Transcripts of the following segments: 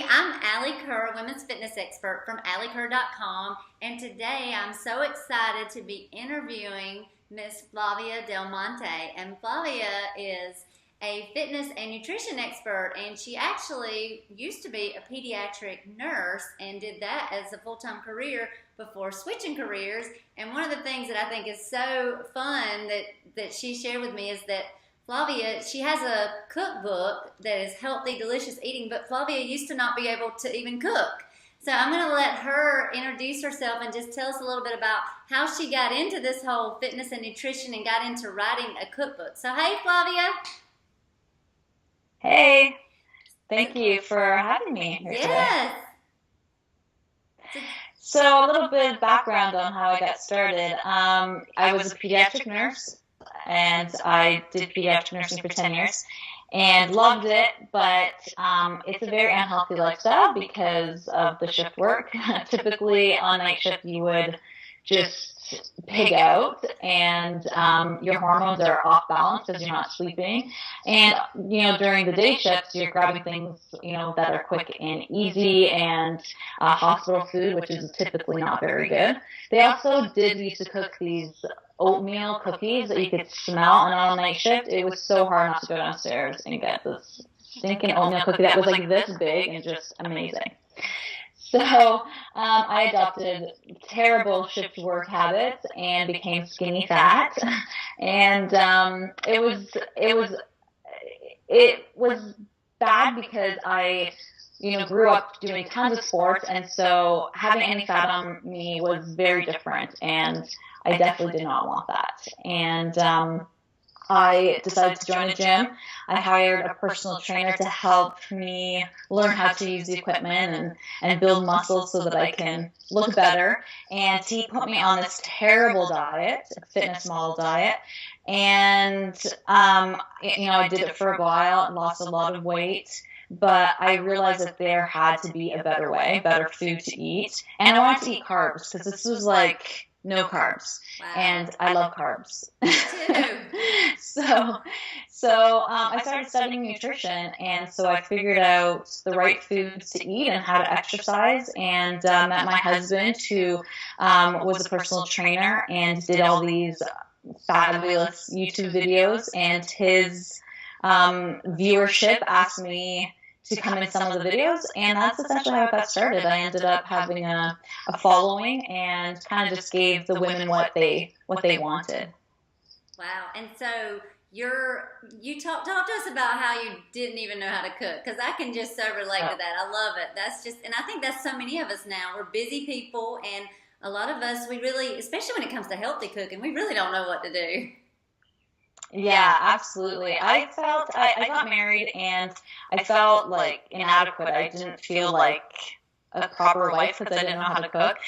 I'm Alli Kerr, women's fitness expert from allikerr.com, and today I'm so excited to be interviewing Miss Flavia Del Monte. And Flavia is a fitness and nutrition expert, and she actually used to be a pediatric nurse and did that as a full-time career before switching careers. And one of the things that I think is so fun that she shared with me is that Flavia, she has a cookbook that is healthy, delicious eating, but Flavia used to not be able to even cook. So I'm going to let her introduce herself and just tell us a little bit about how she got into this whole fitness and nutrition and got into writing a cookbook. So hey, Flavia. Hey, thank you for having me here today. Yes. So a little bit of background on how I got started. I was a pediatric nurse, and I did pediatric nursing for 10 years and loved it, but it's a very unhealthy lifestyle because of the shift work. Typically on night shift you would just pig out, and your hormones are off balance because you're not sleeping. And during the day shifts you're grabbing things that are quick and easy, and hospital food, which is typically not very good. They also used to cook these oatmeal cookies that you could smell, and on night shift it was so hard not to go downstairs and get this stinking oatmeal cookie that was like this big and just amazing. So I adopted terrible shift work habits and became skinny fat, and it was bad because I grew up doing tons of sports, and so having any fat on me was very different, and I definitely did not want that. And I decided to join a gym. I hired a personal trainer to help me learn how to use the equipment and build muscles so that I can look better. And he put me on this terrible diet, a fitness model diet. And, I did it for a while, lost a lot of weight. But I realized that there had to be a better way, better food to eat. And I wanted to eat carbs because this was like no carbs. Wow. And I love carbs. Me too. So I started studying nutrition, and so I figured out the right foods to eat and how to exercise, and met my husband, who was a personal trainer and did all these fabulous YouTube videos, and his viewership asked me to come in some of the videos, and that's essentially how it got started. I ended up having a following and kind of just gave the women what they wanted. Wow. And so you talk to us about how you didn't even know how to cook, because I can just so relate to that. I love it. And I think that's so many of us now. We're busy people, and a lot of us, we really, especially when it comes to healthy cooking, we really don't know what to do. Yeah, absolutely. I got married and I felt like inadequate. I didn't feel like a proper wife because I didn't know how to cook.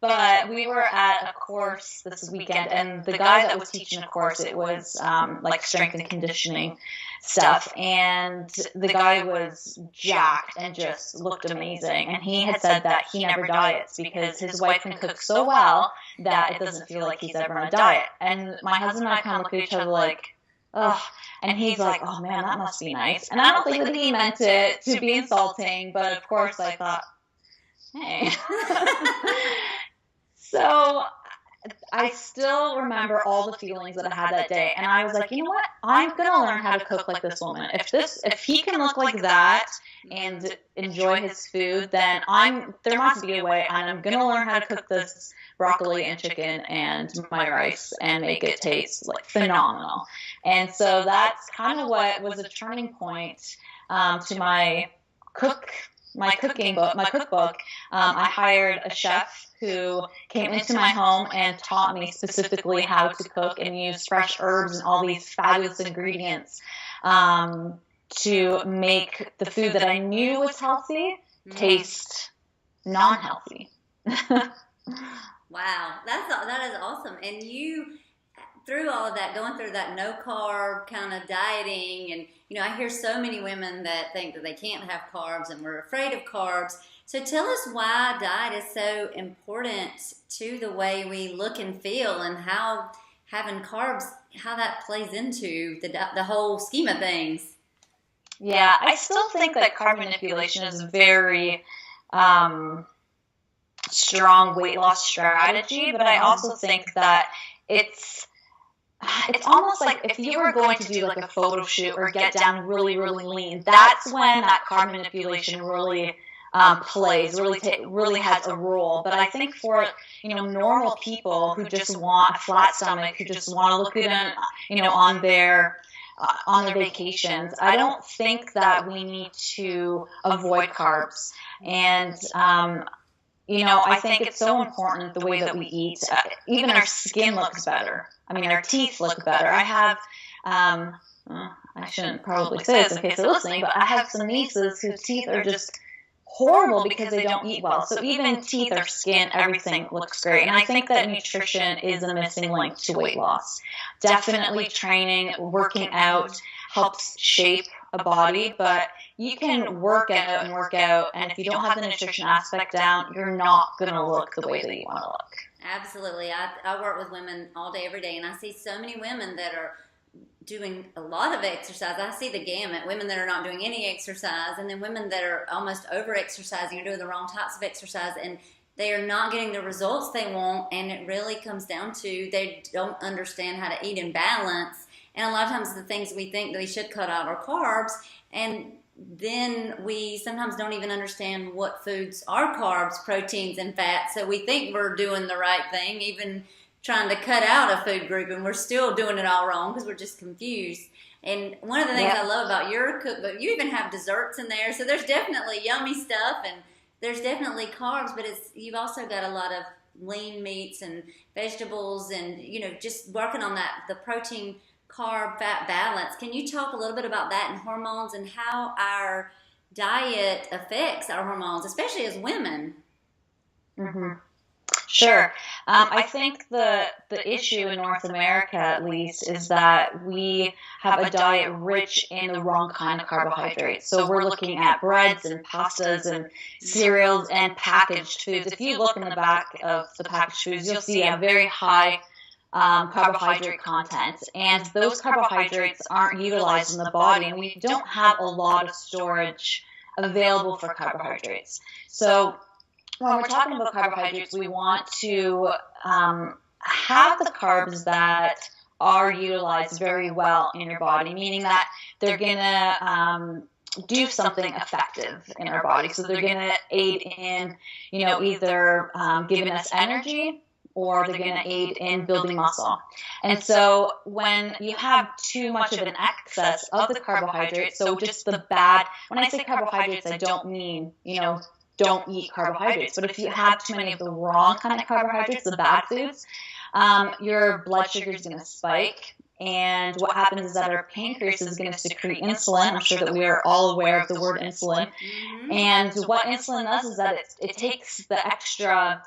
But we were at a course this weekend, and the guy that was teaching the course, it was like strength and conditioning stuff, and the guy was jacked and just looked amazing, and he had said that he never diets because his wife can cook so well that it doesn't feel like he's ever on a diet. And my husband and I kind of looked at each other like, ugh. And he's like, oh man, that must be nice. And I don't think that he meant it to be insulting, but of course I thought, hey. So I still remember all the feelings that I had that day, and I was like, you know what? I'm gonna learn how to cook like this woman. If he can look like that and enjoy his food, then there must be a way, and I'm gonna learn how to cook this broccoli and chicken and my rice and make it taste like phenomenal. And so that's kind of what was a turning point to my cookbook. I hired a chef who came into my home and taught me specifically how to cook and use fresh herbs and all these fabulous ingredients to make the food that I knew was healthy taste non-healthy. Wow, that is awesome. And you, through all of that, going through that no carb kind of dieting, and I hear so many women that think that they can't have carbs and we're afraid of carbs. So tell us why diet is so important to the way we look and feel, and how having carbs, how that plays into the whole scheme of things. Yeah, I still think that carb manipulation is a very strong weight loss strategy, but I also think that it's almost like if you were going to do like a photo shoot or get down really, really lean, that's when that carb manipulation really plays, really has a role. But I think for, normal people who just want a flat stomach, who just want to look good on their vacations, I don't think that we need to avoid carbs. And I think it's so important the way that we eat. Even our skin looks better. I mean, our teeth look better. I have, I shouldn't probably say this in case they're listening, but I have some nieces whose teeth are just horrible because they don't eat well. So even teeth or skin, everything looks great. And I think that nutrition is a missing link to weight loss. Definitely training, working out helps shape a body, but you can work out, and if you don't have the nutrition aspect down, you're not going to look the way that you want to look. Absolutely. I work with women all day, every day, and I see so many women that are doing a lot of exercise. I see the gamut. Women that are not doing any exercise, and then women that are almost over-exercising or doing the wrong types of exercise, and they are not getting the results they want, and it really comes down to they don't understand how to eat in balance. And a lot of times the things we think that we should cut out are carbs, and then we sometimes don't even understand what foods are carbs, proteins, and fats. So we think we're doing the right thing, even trying to cut out a food group, and we're still doing it all wrong because we're just confused. And one of the things I love about your cookbook, you even have desserts in there. So there's definitely yummy stuff, and there's definitely carbs, but you've also got a lot of lean meats and vegetables, and just working on the protein carb fat balance. Can you talk a little bit about that and hormones and how our diet affects our hormones, especially as women? Mm-hmm. Sure. I think the issue in North America, at least, is that we have a diet rich in the wrong kind of carbohydrates. So we're looking at breads and pastas and cereals and packaged foods. If you look in the back of the packaged foods, you'll see a very high carbohydrate content, and those carbohydrates aren't utilized in the body, and we don't have a lot of storage available for carbohydrates. So when we're talking about carbohydrates, we want to have the carbs that are utilized very well in your body, meaning that they're going to do something effective in our body. So they're going to aid in, either giving us energy, or they're going to aid in building muscle. And so when you have too much of an excess of the carbohydrates, so just the bad, when I say carbohydrates, I don't mean, don't eat carbohydrates. But if you have too many of the wrong kind of carbohydrates, the bad foods, your blood sugar is going to spike. And what happens is that our pancreas is going to secrete insulin. I'm sure that we are all aware of the word insulin. Mm-hmm. And what insulin does is that it takes the extra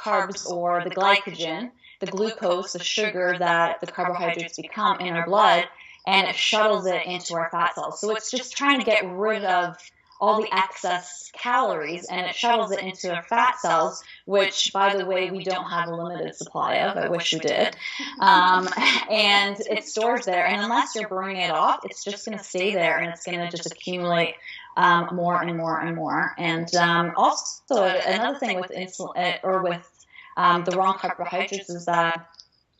carbs or the glycogen, the glucose, the sugar that the carbohydrates become in our blood, and it shuttles it into our fat cells. So it's just trying to get rid of all the excess calories, and it shuttles it into our fat cells, which, by the way, we don't have a limited supply of. I wish we did. And it stores there, and unless you're burning it off, it's just going to stay there, and it's going to just accumulate more and more and more. And also, another thing with insulin or with the wrong carbohydrates is that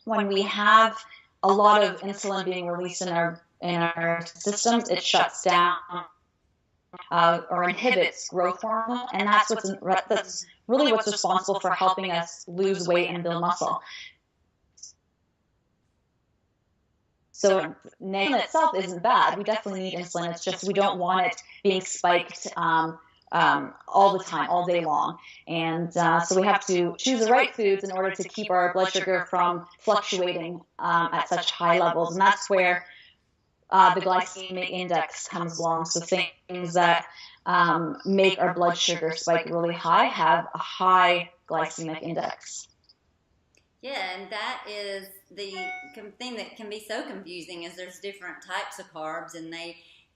when we have a lot of insulin being released in our systems, it shuts down or inhibits growth hormone, and that's really what's responsible for helping us lose weight and build muscle. So insulin itself isn't bad. We definitely need insulin. It's just we don't want it being spiked all the time, all day long. And so we have to choose the right foods in order to keep our blood sugar from fluctuating at such high levels. And that's where the glycemic index comes along. So things that make our blood sugar spike really high have a high glycemic index. Yeah, and that is the thing that can be so confusing is there's different types of carbs, and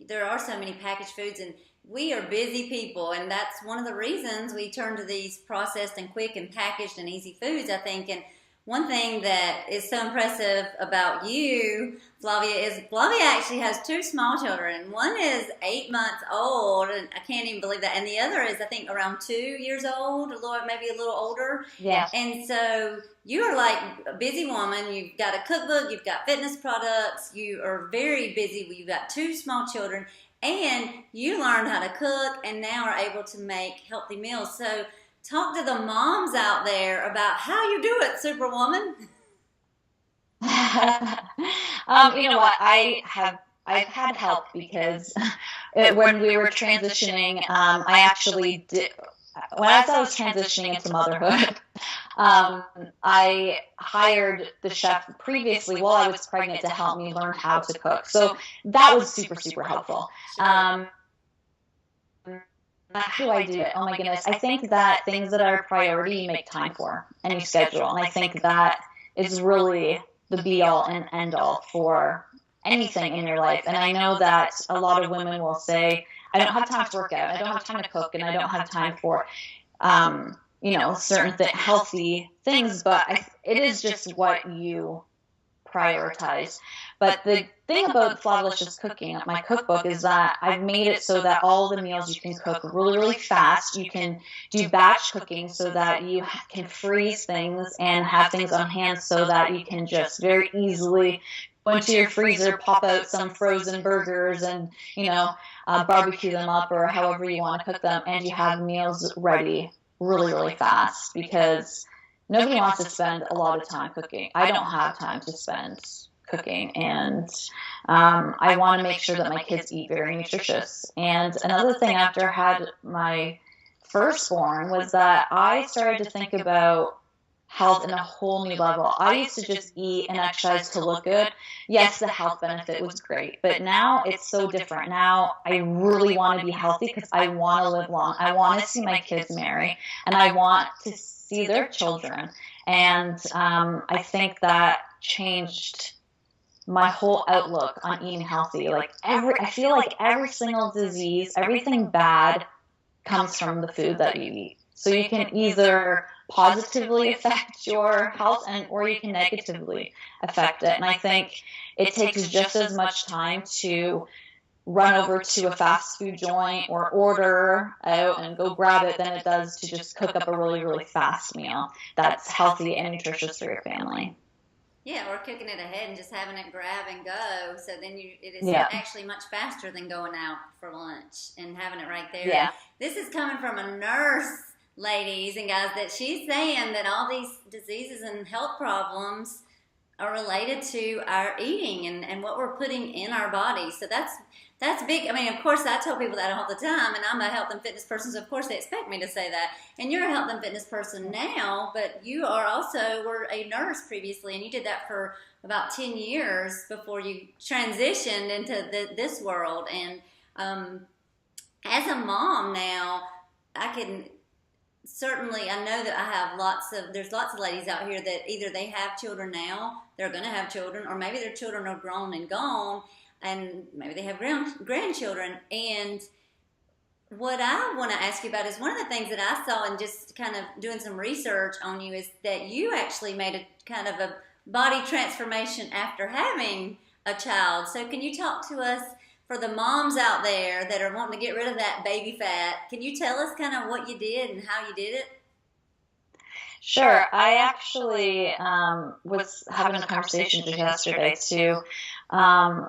there are so many packaged foods, and we are busy people, and that's one of the reasons we turn to these processed and quick and packaged and easy foods, I think. And one thing that is so impressive about you, Flavia, is Flavia actually has two small children. One is 8 months old, and I can't even believe that. And the other is, I think, around 2 years old, maybe a little older. Yeah. And so you are like a busy woman. You've got a cookbook, you've got fitness products, you are very busy. You've got two small children, and you learned how to cook and now are able to make healthy meals. So talk to the moms out there about how you do it, Superwoman. You know what? I've had help because when we were transitioning, I actually did. As I was transitioning into motherhood, I hired the chef previously while I was pregnant to help me learn how to cook. So that was super, super helpful. How do I do it? Oh my goodness. I think that things that are a priority you make time for and you schedule. And I think that is really the be all and end all for anything in your life. And I know that a lot of women will say, I don't have time to work out, I don't have time to cook, and I don't have time for, certain healthy things, but it is just what you prioritize. But the thing about Flavilicious Cooking, my cookbook, is that I've made it so that all the meals you can cook really, really fast. You can do batch cooking so that you can freeze things and have things on hand so that you can just very easily go into your freezer, pop out some frozen burgers and, barbecue them up or however you want to cook them, and you have meals ready really, really fast because nobody wants to spend a lot of time cooking. I don't have time to spend cooking, and I want to make sure that my kids eat very nutritious. And another thing after I had my firstborn was that I started to think about health in a whole new level. I used to just eat and exercise to look good. Yes, the health benefit was great, but now it's so different. Now I really want to be healthy because I want to live long. I want to see my kids marry, and I want to see their children. And I think that changed my whole outlook on eating healthy. I feel like every single disease, everything bad comes from the food that you eat. So you can either positively affect your health or you can negatively affect it. And I think it takes just as much time to run over to a fast food joint or order out and go grab it than it does to just cook up a really, really fast meal that's healthy and nutritious for your family. Yeah, or cooking it ahead and just having it grab and go. So then it is actually much faster than going out for lunch and having it right there. Yeah. This is coming from a nurse, ladies and guys, that she's saying that all these diseases and health problems are related to our eating and what we're putting in our bodies. So that's big. I mean, of course, I tell people that all the time, and I'm a health and fitness person, so of course they expect me to say that. And you're a health and fitness person now, but you were a nurse previously, and you did that for about 10 years before you transitioned into this world. And as a mom now, I know that I have there's lots of ladies out here that either they have children now, they're going to have children, or maybe their children are grown and gone, and maybe they have grandchildren. And what I want to ask you about is one of the things that I saw in just kind of doing some research on you is that you actually made a kind of a body transformation after having a child. So can you talk to us, for the moms out there that are wanting to get rid of that baby fat, can you tell us kind of what you did and how you did it? Sure. I actually was having a conversation just yesterday to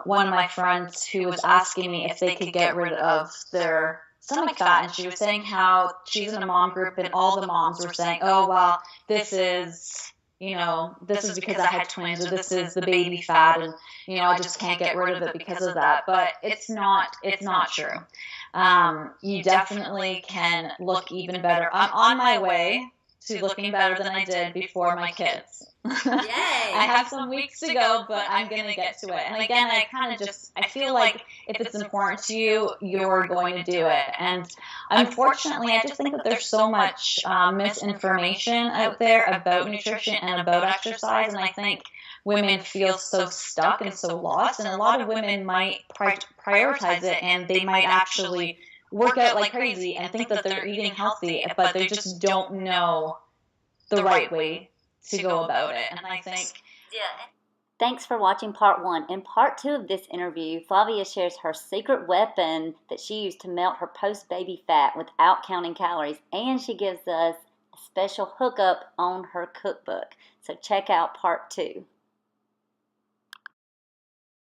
one of my friends who was asking me if they could get rid of their stomach fat, and she was saying how she's in a mom group and all the moms were saying, oh, well, this is because I had twins, or this is the baby fat, and, I just can't get rid of it because of that. But it's not true. You definitely can look even better. I'm on my way to looking better than I did before my kids. Yay! I have some weeks to go, but I'm going to get to it. And again, I feel like if it's important to you, you're going to do it. And unfortunately, I just think that there's so much misinformation out there about nutrition and about exercise. And I think women feel so stuck and so lost. And a lot of women might prioritize it, and they might actually work out like crazy and think that they're eating healthy, but they just don't know the right way to go about it. And I think, yeah. Thanks for watching part 1. In part 2 of this interview, Flavia shares her secret weapon that she used to melt her post-baby fat without counting calories, and she gives us a special hookup on her cookbook. So check out part 2.